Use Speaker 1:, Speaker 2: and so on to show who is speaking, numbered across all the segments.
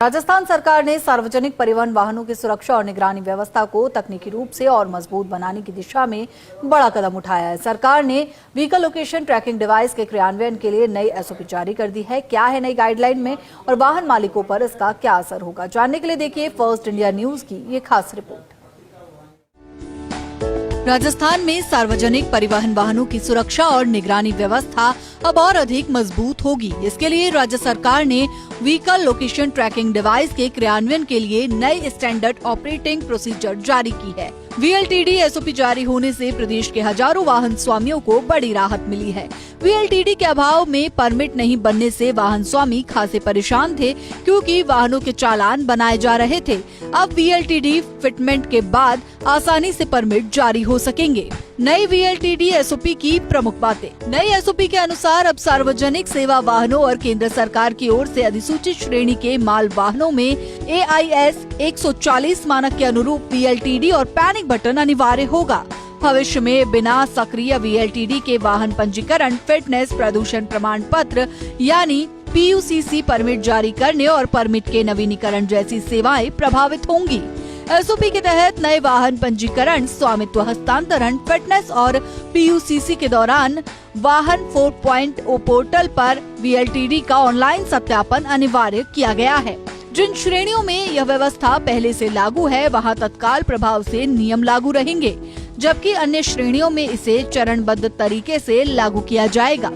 Speaker 1: राजस्थान सरकार ने सार्वजनिक परिवहन वाहनों की सुरक्षा और निगरानी व्यवस्था को तकनीकी रूप से और मजबूत बनाने की दिशा में बड़ा कदम उठाया है। सरकार ने व्हीकल लोकेशन ट्रैकिंग डिवाइस के क्रियान्वयन के लिए नई एसओपी जारी कर दी है। क्या है नई गाइडलाइन में और वाहन मालिकों पर इसका क्या असर होगा, जानने के लिए देखिए फर्स्ट इंडिया न्यूज की ये खास रिपोर्ट। राजस्थान में सार्वजनिक परिवहन वाहनों की सुरक्षा और निगरानी व्यवस्था अब और अधिक मजबूत होगी। इसके लिए राज्य सरकार ने व्हीकल लोकेशन ट्रैकिंग डिवाइस के क्रियान्वयन के लिए नई स्टैंडर्ड ऑपरेटिंग प्रोसीजर जारी की है। VLTD एसओपी जारी होने से प्रदेश के हजारों वाहन स्वामियों को बड़ी राहत मिली है। VLTD के अभाव में परमिट नहीं बनने से वाहन स्वामी खासे परेशान थे, क्योंकि वाहनों के चालान बनाए जा रहे थे। अब VLTD फिटमेंट के बाद आसानी से परमिट जारी हो सकेंगे। नई VLTD एसओपी की प्रमुख बातें। नई एसओपी के अनुसार अब सार्वजनिक सेवा वाहनों और केंद्र सरकार की ओर से अधिसूचित श्रेणी के माल वाहनों में AIS 140 मानक के अनुरूप VLTD और पैनिक बटन अनिवार्य होगा। भविष्य में बिना सक्रिय VLTD के वाहन पंजीकरण, फिटनेस, प्रदूषण प्रमाण पत्र यानी PUCC परमिट जारी करने और परमिट के नवीनीकरण जैसी सेवाएं प्रभावित होंगी। एसओपी के तहत नए वाहन पंजीकरण, स्वामित्व हस्तांतरण, फिटनेस और PUCC के दौरान वाहन 4.0 पोर्टल पर VLTD का ऑनलाइन सत्यापन अनिवार्य किया गया है। जिन श्रेणियों में यह व्यवस्था पहले से लागू है, वहां तत्काल प्रभाव से नियम लागू रहेंगे, जबकि अन्य श्रेणियों में इसे चरणबद्ध तरीके से लागू किया जाएगा।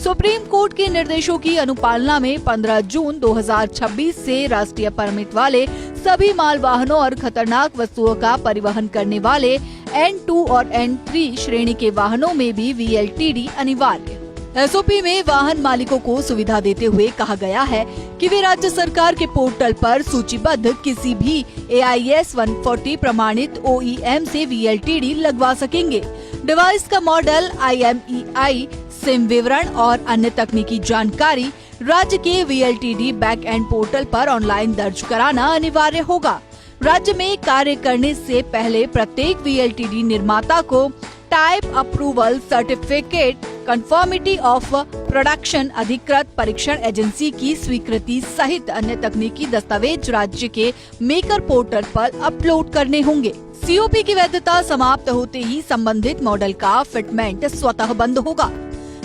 Speaker 1: सुप्रीम कोर्ट के निर्देशों की अनुपालना में 15 जून 2026 से राष्ट्रीय परमिट वाले सभी माल वाहनों और खतरनाक वस्तुओं का परिवहन करने वाले N2 और N3 श्रेणी के वाहनों में भी VLTD अनिवार्य। एसओपी में वाहन मालिकों को सुविधा देते हुए कहा गया है कि वे राज्य सरकार के पोर्टल पर सूचीबद्ध किसी भी AIS 140 प्रमाणित OEM से VLTD लगवा सकेंगे। डिवाइस का मॉडल, IMEI, सिम विवरण और अन्य तकनीकी जानकारी राज्य के VLTD बैक एंड पोर्टल पर ऑनलाइन दर्ज कराना अनिवार्य होगा। राज्य में कार्य करने से पहले प्रत्येक VLTD निर्माता को type approval certificate, conformity of production अधिकृत परीक्षण एजेंसी की स्वीकृति सहित अन्य तकनीकी दस्तावेज राज्य के मेकर पोर्टल पर अपलोड करने होंगे। COP की वैधता समाप्त होते ही संबंधित मॉडल का फिटमेंट स्वतः बंद होगा।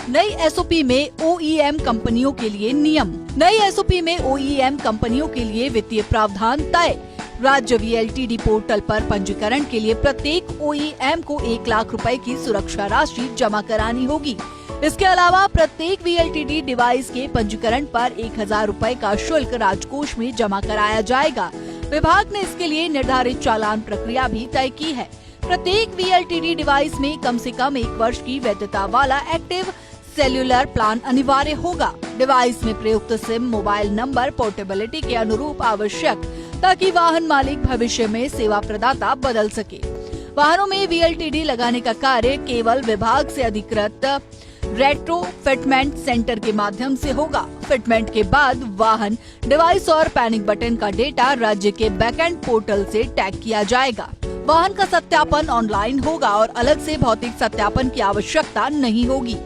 Speaker 1: नई एसओपी में OEM कंपनियों के लिए नियम। नई एसओपी में OEM कंपनियों के लिए वित्तीय प्रावधान तय। राज्य VLTD पोर्टल पर पंजीकरण के लिए प्रत्येक OEM को 1 लाख रुपए की सुरक्षा राशि जमा करानी होगी। इसके अलावा प्रत्येक VLTD डिवाइस के पंजीकरण पर 1000 रुपए का शुल्क राजकोष में जमा कराया जाएगा। विभाग ने इसके लिए निर्धारित चालान प्रक्रिया भी तय की है। प्रत्येक VLTD डिवाइस में कम से कम 1 वर्ष की वैधता वाला एक्टिव सेल्युलर प्लान अनिवार्य होगा। डिवाइस में प्रयुक्त सिम मोबाइल नंबर पोर्टेबिलिटी के अनुरूप आवश्यक, ताकि वाहन मालिक भविष्य में सेवा प्रदाता बदल सके। वाहनों में VLTD लगाने का कार्य केवल विभाग से अधिकृत रेट्रो फिटमेंट सेंटर के माध्यम से होगा। फिटमेंट के बाद वाहन, डिवाइस और पैनिक बटन का डेटा राज्य के बैकएंड पोर्टल से टैग किया जाएगा। वाहन का सत्यापन ऑनलाइन होगा और अलग से भौतिक सत्यापन की आवश्यकता नहीं होगी।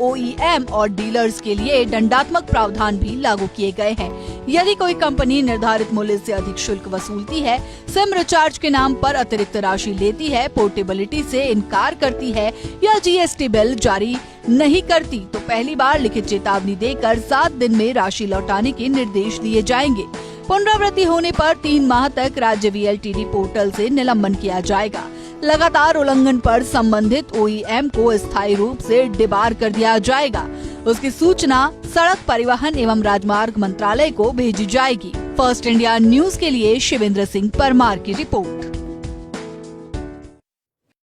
Speaker 1: OEM और डीलर्स के लिए दंडात्मक प्रावधान भी लागू किए गए हैं। यदि कोई कंपनी निर्धारित मूल्य से अधिक शुल्क वसूलती है, सिम रिचार्ज के नाम पर अतिरिक्त राशि लेती है, पोर्टेबिलिटी से इनकार करती है या GST बिल जारी नहीं करती, तो पहली बार लिखित चेतावनी देकर 7 दिन में राशि लौटाने के निर्देश दिए जाएंगे। पुनरावृत्ति होने पर 3 माह तक राज्य VLTD पोर्टल से निलंबन किया जाएगा। लगातार उल्लंघन पर संबंधित OEM को स्थायी रूप से डिबार कर दिया जाएगा। उसकी सूचना सड़क परिवहन एवं राजमार्ग मंत्रालय को भेजी जाएगी। फर्स्ट इंडिया न्यूज के लिए शिवेंद्र सिंह परमार की रिपोर्ट।